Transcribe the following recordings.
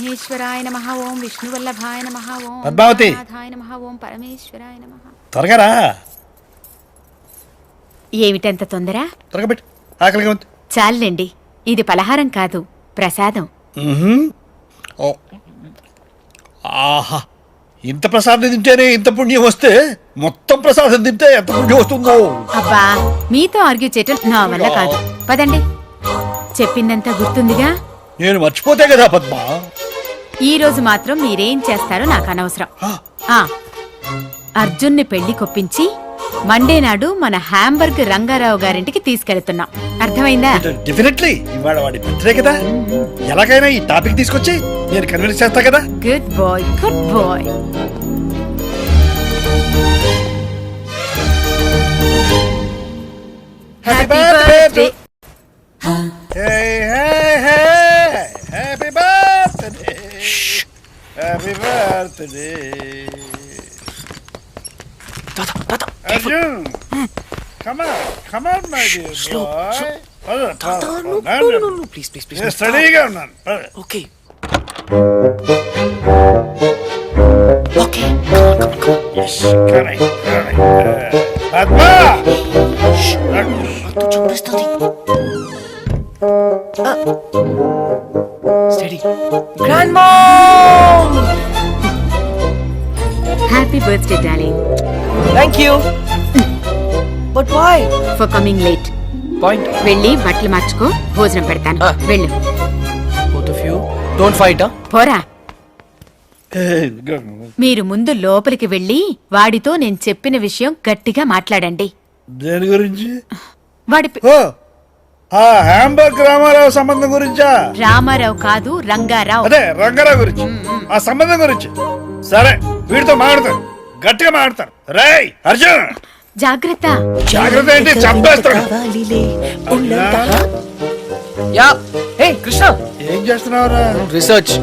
మహేశ్వరాయ నమః. ఓం విష్ణువల్లభాయ నమః. ఓం పద్మావతి నాథాయ నమః. ఓం పరమేశ్వరాయ నమః. త్వరగా రా. ఏమిటంత తొందర? త్వరగా పెట్టు, ఆకలిగా ఉంది. చాలండి, ఇది పలహారం కాదు, ప్రసాదం. ఓ. ఆహా, ఇంత ప్రసాదం తింటేనే ఇంత పుణ్యం వస్తే మొత్తం ప్రసాదం తింటే ఎంత పుణ్యం వస్తుందో. అబ్బా, మీతో ఆర్గ్యూ చేయటం నా వల్ల కాదు. పదండి, చెప్పిందంతా గుర్తుందిగా. నేను మర్చిపోతే కదా పద్మ. ఈ రోజు మాత్రం మీరేం చేస్తారో నాకు అనవసరం. అర్జున్ని పెళ్లి కొప్పించి మండే నాడు మన హ్యాంబర్గ్ రంగారావు గారింటికి తీసుకెళ్తున్నాం. అర్థమైందా? డెఫినెట్లీ. ఇవాళ వాడి బర్త్డే కదా, ఎలాగైనా ఈ టాపిక్ తీసుకొచ్చి నేను కన్విన్స్ చేస్తా కదా. Good boy, good boy. Happy birthday. Happy birthday, happy birthday. Arjun, come on, my dear boy. No, please. Steadyగా ఉన్నాను. Okay. Yes, correct. Padma! Steady. Grandmom! Happy birthday, darling. Thank you. But why? For coming late. Point. వెళ్ళి బట్టలు మార్చుకో, భోజనం పెడతాను. వెళ్ళు. Both of you, don't fight, huh? పోరా. మీరు ముందు లోపలికి వెళ్ళి వాడితో నేను చెప్పిన విషయం గట్టిగా మాట్లాడండి. దేని గురించి? వాడి హ్యాంబర్గ్ రామారావు సంబంధం గురించా? రామారావు కాదు, రంగారావు. అదే రంగారావు గురించి, ఆ సంబంధం గురించి. సరే, వీడితో మాట్లాడతాను, గట్టిగా మాట్లాడతాను. రేయ్ అర్జున్, జాగ్రత్త. జాగ్రత్త ఏంటి, చంపేస్తాడు. యా. హే కృష్ణ, ఏం చేస్తున్నావురా? రీసెర్చ్.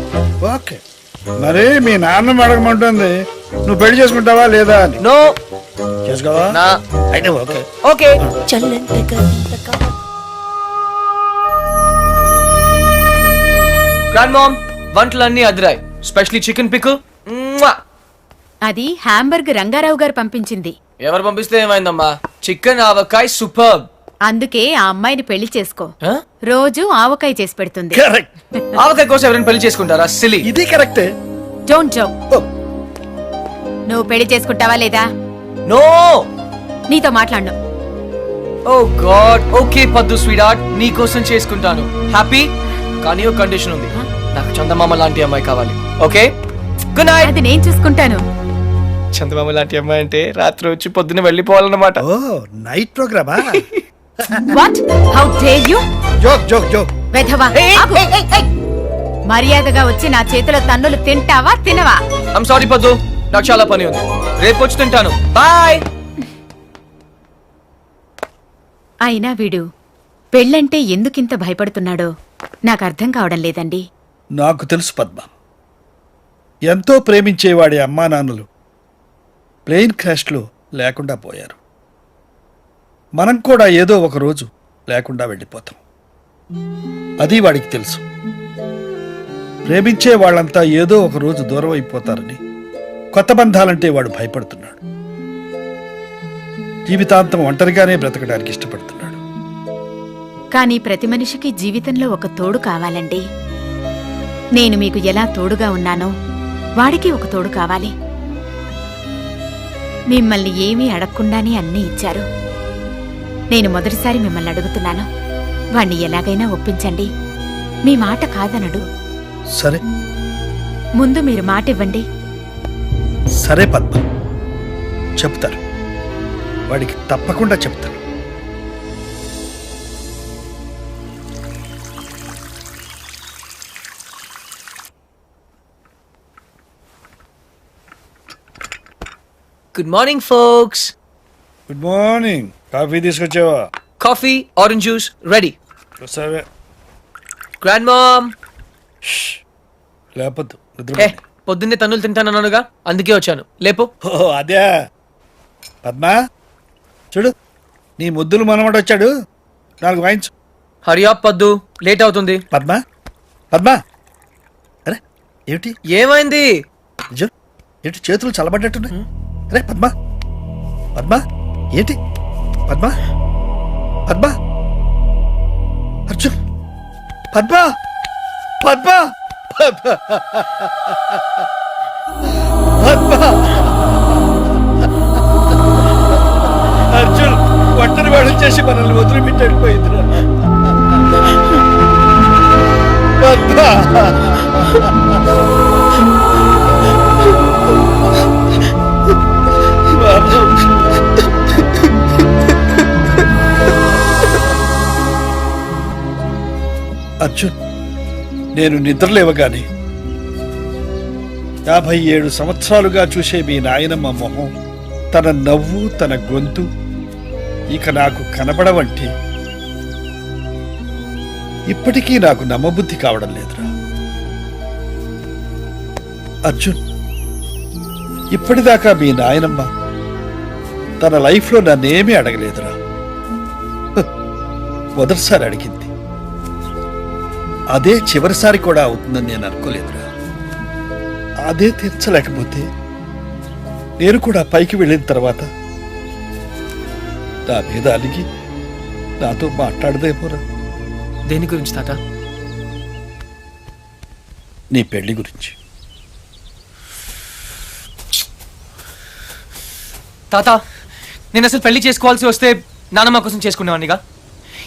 ఓకే, మరి మీ నాన్న అడగమంటుంది, నువ్వు పెళ్లి చేసుకుంటావా లేదా అని. నో. చేసుకోవా? నా. అయితే ఓకే. ఓకే. గ్రాండ్ మామ్, వంటలన్నీ అదిరాయి. Specially chicken pickle. అది హ్యాంబర్గ్ రంగారావు గారు పంపించింది. ఎవరు పంపిస్తే ఏమైందమ్మా? చికెన్ ఆవకాయ సూపర్. అందుకే ఆ అమ్మాయిని పెళ్లి చేసుకో. రోజు ఆవకాయ చేసి పెడుతుంది. కరెక్ట్. ఆవకాయ కోసం ఎవరైనా పెళ్లి చేసుకుంటారా? సిలీ. ఇది కరెక్టే. Don't joke. నువ్వు పెళ్లి చేసుకుంటావా లేదా? నో. నీతో మాట్లాడను. ఓ గాడ్. ఓకే పద్దు స్వీట్ హార్ట్, నీ కోసం చేసుకుంటాను. హ్యాపీ? కానీ ఒక కండిషన్ ఉంది, నాకు చందమామ లాంటి అమ్మాయి కావాలి. Okay, good night. అది నేను చూసుకుంటాను. చందమామ లాంటి అమ్మాయి అంటే రాత్రి వచ్చి పొద్దున్న వెళ్ళిపోవాలన్నమాట. ఓ, నైట్ ప్రోగ్రామా? What? How dare you? Joke. వెధవా, ఆగు. మర్యాదగా వచ్చి నా చేతిలో తన్నులు తింటావా తినవా? ఐమ్ సారీ పద్దు, నాకు చాలా పని ఉంది, రేపు వచ్చి తింటాను. బాయ్. అయినా వీడు పెళ్ళంటే ఎందుకింత భయపడుతున్నాడో నాకు అర్థం కావడం లేదండి. నాకు తెలుసు పద్మ, ఎంతో ప్రేమించేవాడి అమ్మా నాన్నలు ప్లేన్ క్రాష్లో లేకుండా పోయారు. మనం కూడా ఏదో ఒక రోజు లేకుండా వెళ్ళిపోతాం. అది వాడికి తెలుసు. ప్రేమించే వాళ్ళంతా ఏదో ఒక రోజు దూరం అయిపోతారని కొత్త బంధాలంటే వాడు భయపడుతున్నాడు. జీవితాంతం ఒంటరిగానే బ్రతకడానికి ఇష్టపడుతున్నాడు. కానీ ప్రతి మనిషికి జీవితంలో ఒక తోడు కావాలండి. నేను మీకు ఎలా తోడుగా ఉన్నానో వాడికి ఒక తోడు కావాలి. మిమ్మల్ని ఏమీ అడగకుండానే అన్నీ ఇచ్చారు. నేను మొదటిసారి మిమ్మల్ని అడుగుతున్నాను, వాణ్ణి ఎలాగైనా ఒప్పించండి. మీ మాట కాదనడు. సరే, ముందు మీరు మాట ఇవ్వండి. సరే పద్మ, చెప్తారు. వాడికి తప్పకుండా చెప్తాను. Good morning folks. Good morning. Coffee తీసుకొచ్చావా? Coffee, orange juice ready. సరే. Grand mom. లేపొద్దు, పొద్దున్నే తన్నులు తింటానన్నానుగా, అందుకే వచ్చాను. లేపు. ఓ అదే. పద్మ చూడు, నీ ముద్దులు మనమడు వచ్చాడు, 4 వాయించు. హరియా పద్దు, లేట్ అవుతుంది. పద్మ, అరే ఏమిటి ఏమైంది? నిజం ఏంటి చేతులు చల్లబడ్డట్టున్నాయి? రే పద్మ పద్మ ఏంటి పద్మ పద్మ అర్జున్ పద్మ పద్మ పద్మ పద్మ అర్జున్ ఒంటరి వాడు చేసి మనల్ని వదిలిపెట్టడిపోయిందిరా పద్మ అర్జున్ నేను నిద్రలేవగానే 57 సంవత్సరాలుగా చూసే మీ నాయనమ్మ మొహం, తన నవ్వు, తన గొంతు ఇక నాకు కనబడవంటే ఇప్పటికీ నాకు నమ్మబుద్ధి కావడం లేదురా అర్జున్. ఇప్పటిదాకా మీ నాయనమ్మ తన లైఫ్లో నన్నేమీ అడగలేదురా. మొదటిసారి అడిగింది, అదే చివరిసారి కూడా అవుతుందని నేను అనుకోలేదురా. అదే తీర్చలేకపోతే నేను కూడా పైకి వెళ్ళిన తర్వాత నా మీద అలిగి నాతో మాట్లాడదేమోరా. దేని గురించి తాత? నీ పెళ్లి గురించి. తాత, నేను అసలు పెళ్లి చేసుకోవాల్సి వస్తే నానమ్మ కోసం చేసుకునేవాడినిగా.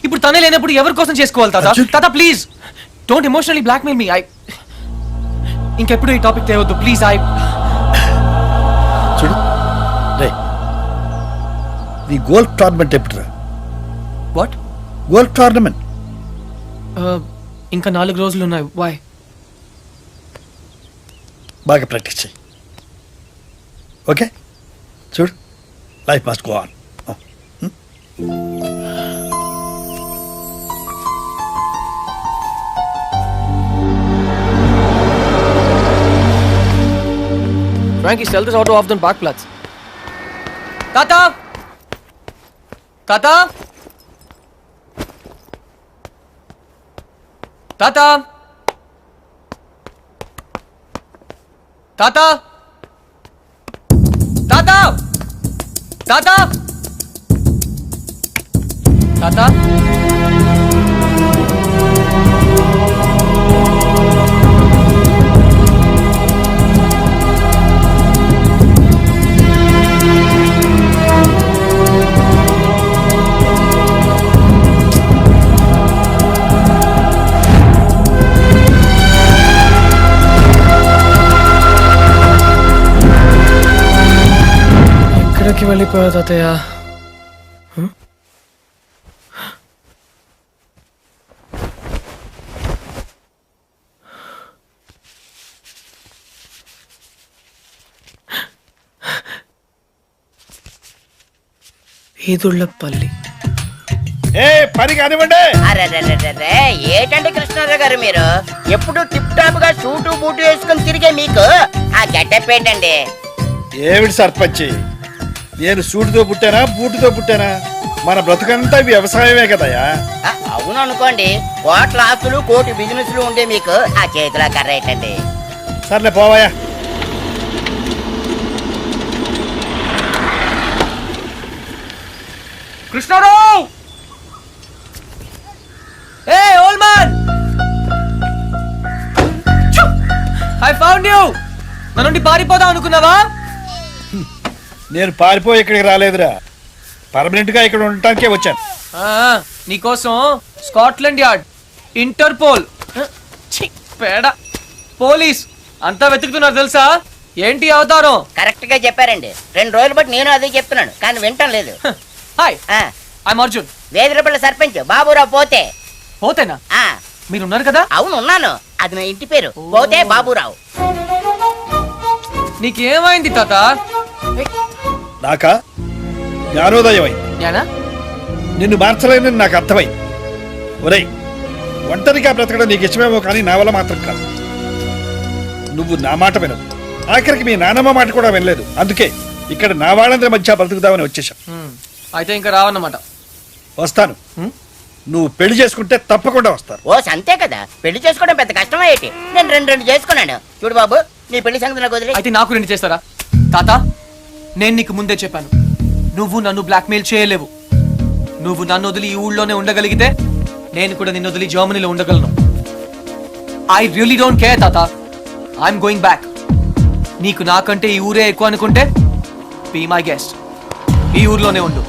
ఇప్పుడు తనే లేనప్పుడు ఎవరి కోసం చేసుకోవాలి తాత? అర్జున్! తాత please don't emotionally blackmail me. ఇంకెప్పుడు ఈ టాపిక్ తేవద్దు ప్లీజ్. చూడు రే, నీ గోల్ఫ్ టోర్నమెంట్ ఎప్పుడురా? వాట్? గోల్ఫ్ టోర్నమెంట్ ఇంకా 4 రోజులు ఉన్నాయి. వై? బాగా ప్రాక్టీస్ చేయి. ఓకే చూడు, life must go on. Frankie, sell this auto off the Parkplatz. Tata! Tata! Tata! Tata! Tata! Tata! Tata! ఎక్కడికి వెళ్ళిపోయా తాతయ్య? ఈదుళ్ళపల్లి. ఏ పని కానివ్వండి. అరెరెరెరెరే, ఏటండి కృష్ణారావు గారు మీరు ఎప్పుడు టిప్ టాప్ గా సూటు బూటు వేసుకొని తిరిగే మీకు ఆ గెటప్ ఏంటండి? ఏమిటి సర్పంచి, నేను సూటుతో పుట్టానా బూటుతో పుట్టానా? మన బ్రతుకంతా వ్యవసాయమే కదయా. అవును అనుకోండి, కోట్ల ఆస్తులు కోటి బిజినెస్లు ఉండే మీకు ఆ చేతిలో కర్ర ఏంటండి? సర్లే పోవాయా. Krishnarao! Hey old man, I found you. నా నుండి పారిపోదాం అనుకున్నావా? నేను పారిపోయి ఇక్కడికి రాలేదురా, పర్మనెంట్ గా ఇక్కడ ఉండటానికే వచ్చాను. నీకోసం స్కాట్లాండ్ యార్డ్, ఇంటర్పోల్, పేడ, పోలీస్ అంతా వెతుకుతున్నారు తెలుసా? ఏంటి అవతారం? కరెక్ట్ గా చెప్పారండి. 2 రోజులు బట్టి నేను అదే చెప్తున్నాను, కానీ వింటం లేదు. హాయ్, ఆ, ఐఎమ్ అర్జున్. వేదిరపల్లి సర్పంచ్ బాబురావు పోతే. పోతేనా? ఆ, మీరున్నారు కదా? అవును ఉన్నాను, అది నా ఇంటి పేరు, పోతే బాబురావు. నీకేమైంది తాత? నాకా జ్ఞానోదయం అయింది. జ్ఞానా? నిన్ను మార్చలేనని నాకు అర్థమైంది. ఒరేయ్, ఒంటరిగా బ్రతకడం నీకు ఇష్టమేమో కానీ నా వల్ల మాత్రం కాదు. నువ్వు నా మాట వినవు, ఆఖరికి మీ నానమ్మ మాట కూడా వినలేదు. అందుకే ఇక్కడ నా వాళ్ళందరి మధ్య బ్రతుకుదామని వచ్చేసాం. అయితే ఇంకా రావన్నమాట. వస్తాను, నువ్వు పెళ్లి చేసుకుంటే తప్పకుండా వస్తారు. ఓ అంతే కదా, పెళ్లి చేసుకోవడం పెద్ద కష్టమే ఏంటి? నేను రెండు చేసుకున్నాను. చూడు బాబు, నీ పెళ్లి సంగతి నాకు వదిలే. అయితే నాకు 2 చేస్తారా? తాత, నేను నీకు ముందే చెప్పాను, నువ్వు నన్ను బ్లాక్మెయిల్ చేయలేవు. నువ్వు నన్ను వదిలి ఈ ఊళ్ళోనే ఉండగలిగితే నేను కూడా నిన్ను వదిలి జర్మనీలో ఉండగలను. ఐ రియలీ డోంట్ కేర్ తాత, ఐఎమ్ గోయింగ్ బ్యాక్. నీకు నాకంటే ఈ ఊరే ఎక్కువ అనుకుంటే బీ మై గెస్ట్, ఈ ఊర్లోనే ఉండు.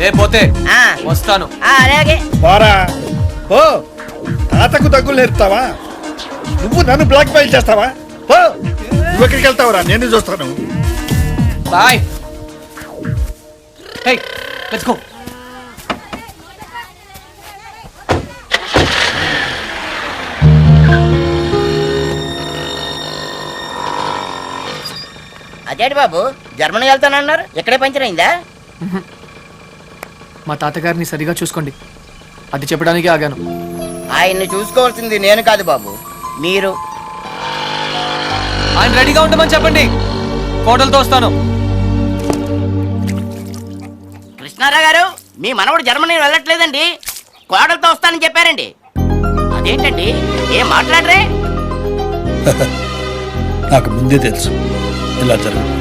ఏ పోతే ఆ. వస్తాను. అలాగే. పోరా ఓ, తాతకు దగ్గులు నేర్పుతావా? నువ్వు నన్ను బ్లాక్ మెయిల్ చేస్తావా? ఓ, నువ్వు ఎక్కడికి వెళ్తావురా? నేను చూస్తాను. బాయ్. Hey, let's go. అదేంటి బాబు, జర్మనీ వెళ్తానన్నారు, ఇక్కడే పంచర్ అయిందా? మా తాతగారిని సరిగా చూసుకోండి, అది చెప్పడానికి ఆగాను. ఆయన్ని చూసుకోవాల్సింది నేను కాదు బాబు, మీరు. ఆయన రెడీగా ఉండమని చెప్పండి, కోటలతో వస్తాను. కృష్ణారావు గారు, మీ మనవడు జర్మనీ వెళ్ళట్లేదండి, కోడలతో వస్తానని చెప్పారండి. అదేంటండి, ఏం మాట్లాడరే? నాకు ముందే తెలుసు ఇలా జరుగుతుంది.